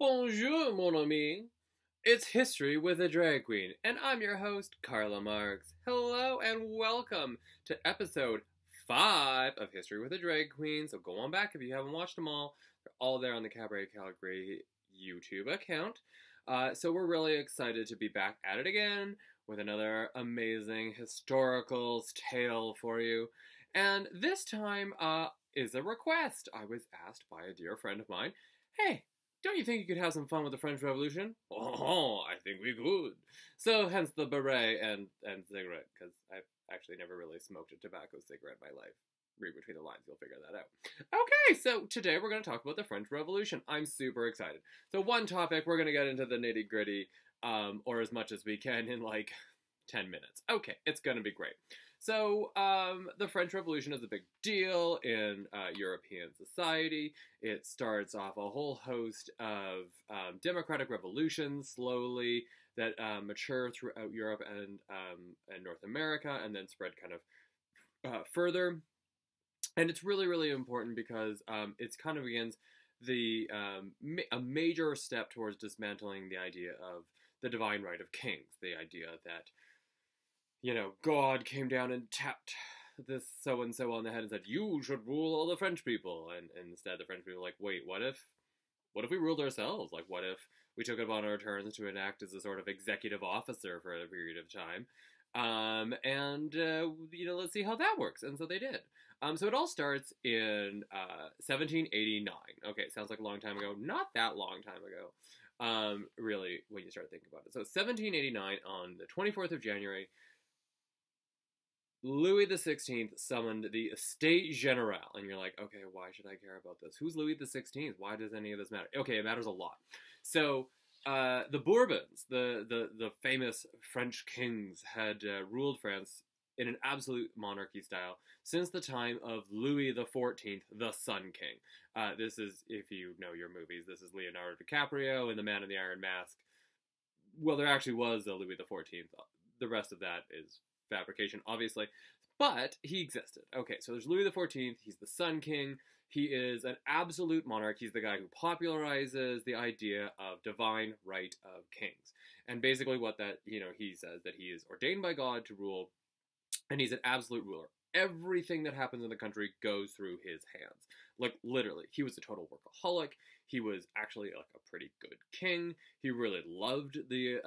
Bonjour, mon ami. It's History with a Drag Queen, and I'm your host, Carla Marks. Hello and welcome to episode 5 of History with a Drag Queen. So go on back if you haven't watched them all. They're all there on the Cabaret Calgary YouTube account. So we're really excited to be back at it again with another amazing historical tale for you. And this time is a request. I was asked by a dear friend of mine, hey, don't you think you could have some fun with the French Revolution? Oh, I think we could. So hence the beret and cigarette, because I've actually never really smoked a tobacco cigarette in my life. Read between the lines, you'll figure that out. Okay, so today we're going to talk about the French Revolution. I'm super excited. So one topic, we're going to get into the nitty-gritty, or as much as we can in like 10 minutes. Okay, it's going to be great. So, the French Revolution is a big deal in European society. It starts off a whole host of democratic revolutions slowly that mature throughout Europe and North America and then spread kind of further. And it's really, really important because it's kind of begins a major step towards dismantling the idea of the divine right of kings, the idea that God came down and tapped this so-and-so on the head and said, you should rule all the French people. And instead the French people were like, wait, what if we ruled ourselves? Like, what if we took it upon our turns to enact as a sort of executive officer for a period of time? Let's see how that works. And so they did. So it all starts in 1789. Okay, sounds like a long time ago. Not that long time ago, really, when you start thinking about it. So 1789, on the 24th of January, Louis XVI summoned the Estates General, and you're like, okay, why should I care about this? Who's Louis XVI? Why does any of this matter? Okay, it matters a lot. So, the Bourbons, the famous French kings, had ruled France in an absolute monarchy style since the time of Louis XIV, the Sun King. This is, if you know your movies, this is Leonardo DiCaprio in The Man in the Iron Mask. Well, there actually was a Louis XIV. The rest of that is fabrication, obviously, but he existed. Okay, so there's Louis XIV, he's the Sun King, he is an absolute monarch, he's the guy who popularizes the idea of divine right of kings, and basically what that, he says that he is ordained by God to rule, and he's an absolute ruler. Everything that happens in the country goes through his hands. Like, literally, he was a total workaholic, he was actually like a pretty good king, he really loved the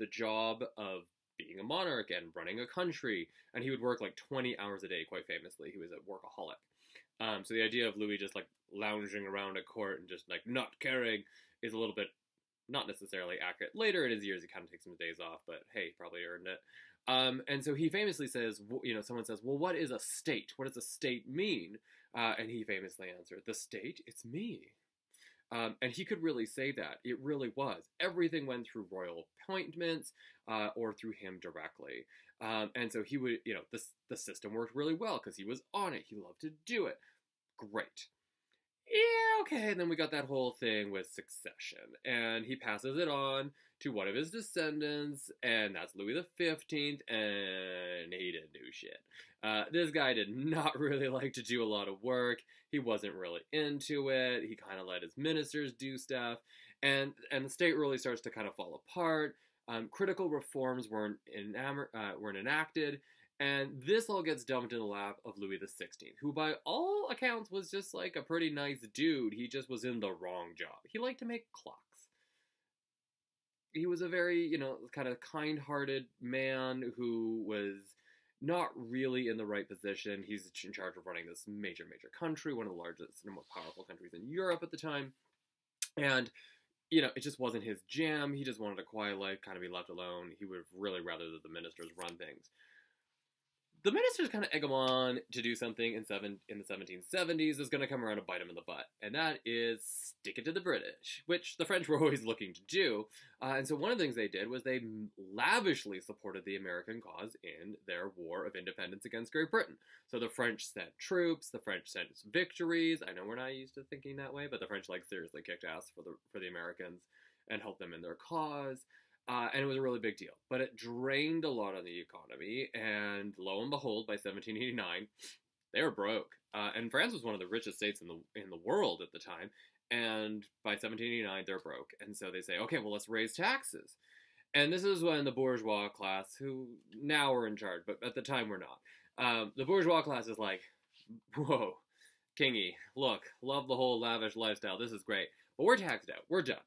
job of being a monarch and running a country, and he would work like 20 hours a day, quite famously. He was a workaholic. So the idea of Louis just like lounging around at court and just like not caring is a little bit not necessarily accurate. Later in his years, he kind of takes some days off, but hey, probably earned it. And so he famously says, someone says, well, what is a state? What does a state mean? And he famously answered, the state, it's me. And he could really say that. It really was. Everything went through royal appointments or through him directly. And so he would, the system worked really well because he was on it. He loved to do it. Great. Yeah, okay, and then we got that whole thing with succession, and he passes it on to one of his descendants, and that's Louis XV, and he didn't do shit. This guy did not really like to do a lot of work, he wasn't really into it, he kind of let his ministers do stuff, and the state really starts to kind of fall apart. Critical reforms weren't enacted, and this all gets dumped in the lap of Louis XVI, who by all accounts was just like a pretty nice dude. He just was in the wrong job. He liked to make clocks. He was a very, kind of kind-hearted man who was not really in the right position. He's in charge of running this major, major country, one of the largest and most powerful countries in Europe at the time. And it just wasn't his jam. He just wanted a quiet life, kind of be left alone. He would really rather that the ministers run things. The ministers kind of egg him on to do something in the 1770s that's going to come around and bite him in the butt. And that is stick it to the British, which the French were always looking to do. And so one of the things they did was they lavishly supported the American cause in their war of independence against Great Britain. So the French sent troops, the French sent victories. I know we're not used to thinking that way, but the French seriously kicked ass for the Americans and helped them in their cause. And it was a really big deal. But it drained a lot on the economy, and lo and behold, by 1789, they were broke. And France was one of the richest states in the world at the time, And by 1789, they're broke. And so they say, okay, well, let's raise taxes. And this is when the bourgeois class, who now are in charge, but at the time we're not, the bourgeois class is like, whoa, kingy, look, love the whole lavish lifestyle, this is great, but we're taxed out, we're done.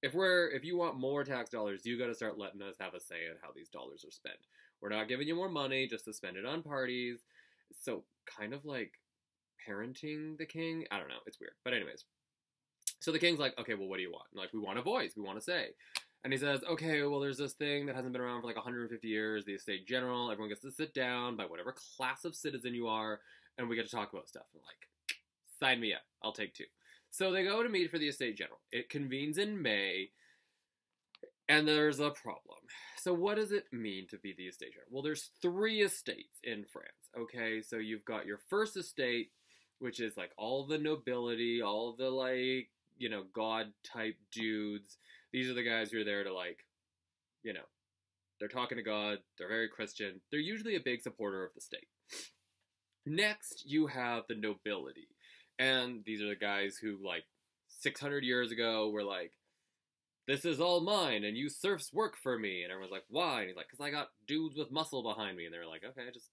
If you want more tax dollars, you gotta start letting us have a say in how these dollars are spent. We're not giving you more money just to spend it on parties. So kind of like parenting the king. I don't know, it's weird. But anyways, so the king's like, okay, well, what do you want? Like, we want a voice, we want a say. And he says, okay, well, there's this thing that hasn't been around for like 150 years, the estate general. Everyone gets to sit down by whatever class of citizen you are, and we get to talk about stuff. And like, sign me up, I'll take 2. So they go to meet for the estate general. It convenes in May, and there's a problem. So what does it mean to be the estate general? Well, there's 3 estates in France, okay? So you've got your first estate, which is like all the nobility, all the like, you know, God-type dudes. These are the guys who are there to like, you know, they're talking to God, they're very Christian. They're usually a big supporter of the state. Next, you have the nobility. And these are the guys who, like, 600 years ago were like, this is all mine, and you serfs work for me. And everyone's like, why? And he's like, because I got dudes with muscle behind me. And they're like, okay, just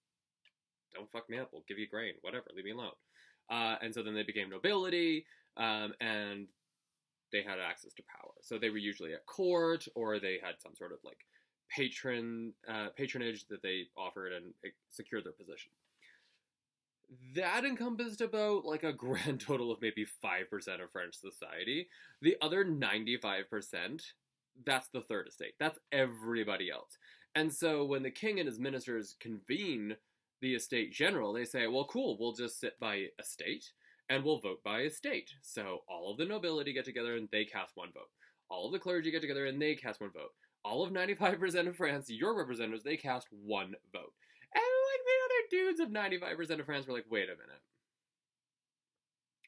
don't fuck me up. We'll give you grain. Whatever. Leave me alone. And so then they became nobility, and they had access to power. So they were usually at court, or they had some sort of, like, patronage that they offered and secured their position. That encompassed about like a grand total of maybe 5% of French society. The other 95%, that's the third estate. That's everybody else. And so when the king and his ministers convene the estate general, they say, well, cool, we'll just sit by estate and we'll vote by estate. So all of the nobility get together and they cast 1 vote. All of the clergy get together and they cast 1 vote. All of 95% of France, your representatives, they cast 1 vote. And like the other dudes of 95% of France were like, wait a minute.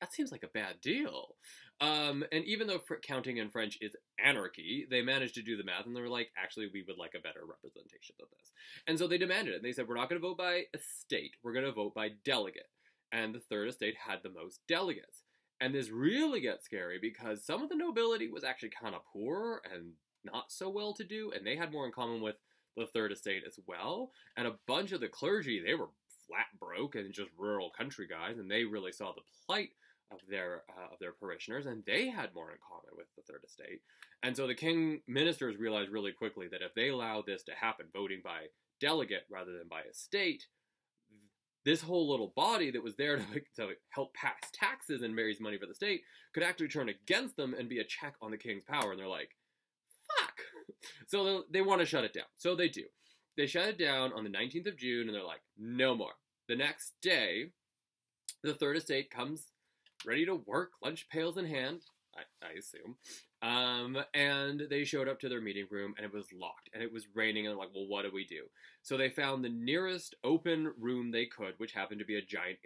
That seems like a bad deal. And even though counting in French is anarchy, they managed to do the math and they were like, actually, we would like a better representation of this. And so they demanded it. They said, we're not going to vote by estate. We're going to vote by delegate. And the third estate had the most delegates. And this really gets scary because some of the nobility was actually kind of poor and not so well-to-do, and they had more in common with the third estate as well. And a bunch of the clergy, they were flat broke and just rural country guys, and they really saw the plight of their parishioners, and they had more in common with the third estate. And so the king ministers realized really quickly that if they allowed this to happen, voting by delegate rather than by estate, this whole little body that was there to help pass taxes and raise money for the state could actually turn against them and be a check on the king's power. And they're like, fuck! So they want to shut it down. So they do. They shut it down on the 19th of June, and they're like, no more. The next day, the third estate comes ready to work, lunch pails in hand, I assume. And they showed up to their meeting room, and it was locked, and it was raining, and they're like, well, what do we do? So they found the nearest open room they could, which happened to be a giant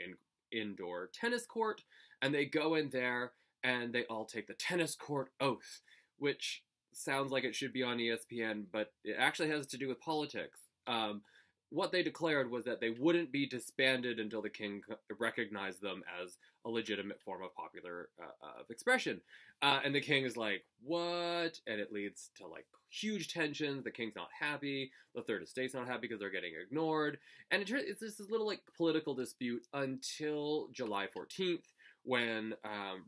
indoor tennis court, and they go in there, and they all take the tennis court oath, which sounds like it should be on ESPN, but it actually has to do with politics. What they declared was that they wouldn't be disbanded until the king recognized them as a legitimate form of popular expression. And the king is like, what? And it leads to like huge tensions. The king's not happy. The third estate's not happy because they're getting ignored. And it's just this little like political dispute until July 14th, when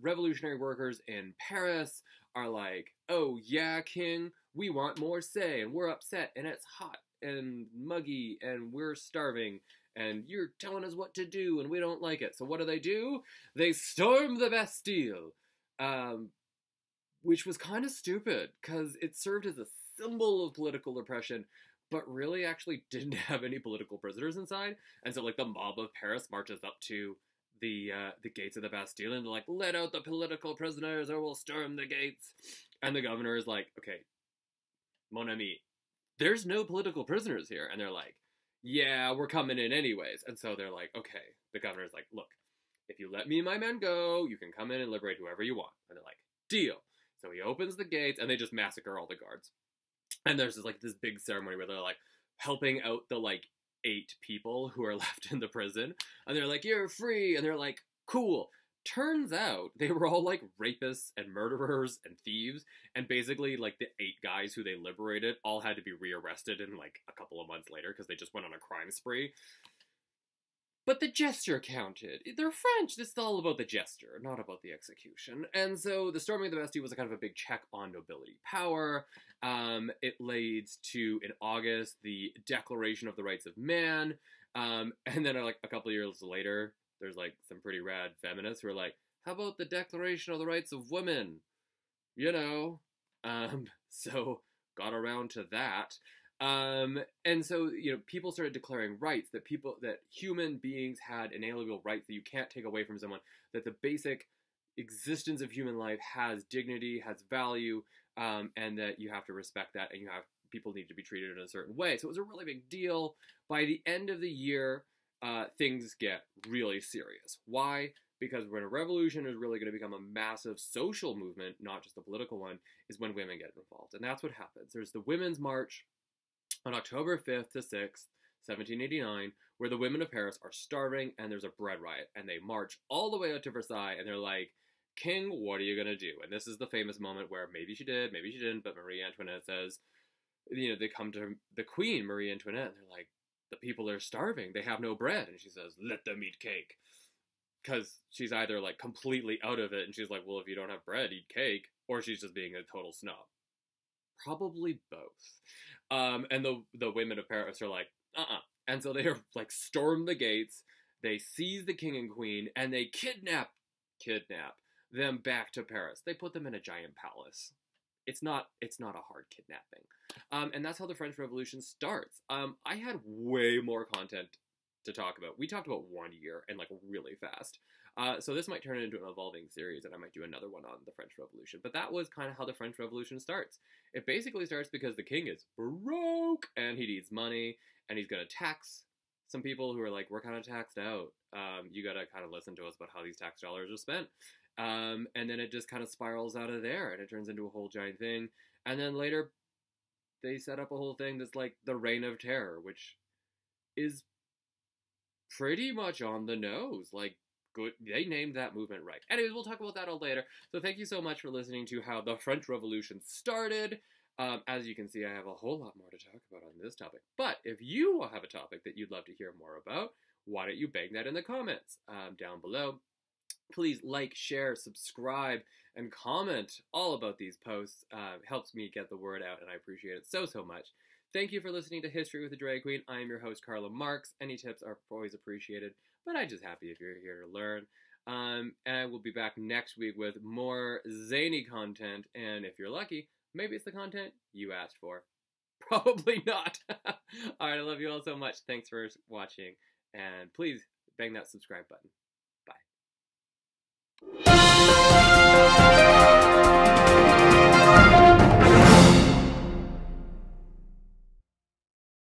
revolutionary workers in Paris are like, oh yeah, king, we want more say, and we're upset, and it's hot and muggy, and we're starving, and you're telling us what to do, and we don't like it. So what do? They storm the Bastille, which was kind of stupid, because it served as a symbol of political oppression, but really actually didn't have any political prisoners inside. And so like the mob of Paris marches up to the gates of the Bastille, and they're like, let out the political prisoners or we'll storm the gates. And the governor is like, okay, mon ami, there's no political prisoners here. And they're like, yeah, we're coming in anyways. And so they're like, okay, the governor's like, look, if you let me and my men go, you can come in and liberate whoever you want. And they're like, deal. So he opens the gates, and they just massacre all the guards. And there's this big ceremony where they're like helping out the like 8 people who are left in the prison, and they're like, you're free, and they're like, cool, Turns out they were all like rapists and murderers and thieves, and basically like the 8 guys who they liberated all had to be rearrested in like a couple of months later because they just went on a crime spree. But the gesture counted. They're French. This is all about the gesture, not about the execution. And so the storming of the Bastille was a kind of a big check on nobility power. It leads to, in August, the Declaration of the Rights of Man. And then like a couple of years later, there's like some pretty rad feminists who are like, how about the Declaration of the Rights of Women? You know? So got around to that. And so, you know, people started declaring rights, that human beings had inalienable rights that you can't take away from someone, that the basic existence of human life has dignity, has value, and that you have to respect that, and people need to be treated in a certain way. So it was a really big deal. By the end of the year, things get really serious. Why? Because when a revolution is really going to become a massive social movement, not just a political one, is when women get involved. And that's what happens. There's the Women's March on October 5th to 6th, 1789, where the women of Paris are starving and there's a bread riot. And they march all the way out to Versailles and they're like, King, what are you going to do? And this is the famous moment where maybe she did, maybe she didn't, but Marie Antoinette says, you know, they come to the Queen, Marie Antoinette, and they're like, the people are starving. They have no bread. And she says, let them eat cake. Because she's either like completely out of it and she's like, well, if you don't have bread, eat cake. Or she's just being a total snob. Probably both. And the women of Paris are like, And so they are like storm the gates, they seize the king and queen, and they kidnap them back to Paris. They put them in a giant palace. It's not a hard kidnapping. And that's how the French Revolution starts. I had way more content to talk about. We talked about 1 year and like really fast. So this might turn into an evolving series, and I might do another one on the French Revolution. But that was kind of how the French Revolution starts. It basically starts because the king is broke, and he needs money, and he's going to tax some people who are like, we're kind of taxed out. You got to kind of listen to us about how these tax dollars are spent. And then it just kind of spirals out of there, and it turns into a whole giant thing. And then later, they set up a whole thing that's like the Reign of Terror, which is pretty much on the nose. Like, good, they named that movement right. Anyways, we'll talk about that all later. So thank you so much for listening to how the French Revolution started. As you can see, I have a whole lot more to talk about on this topic. But if you have a topic that you'd love to hear more about, why don't you bang that in the comments down below. Please like, share, subscribe, and comment all about these posts. Helps me get the word out, and I appreciate it so, so much. Thank you for listening to History with the Drag Queen. I am your host, Carla Marks. Any tips are always appreciated, but I'm just happy if you're here to learn. And we'll be back next week with more zany content, and if you're lucky, maybe it's the content you asked for. Probably not. All right, I love you all so much. Thanks for watching, and please bang that subscribe button. Bye.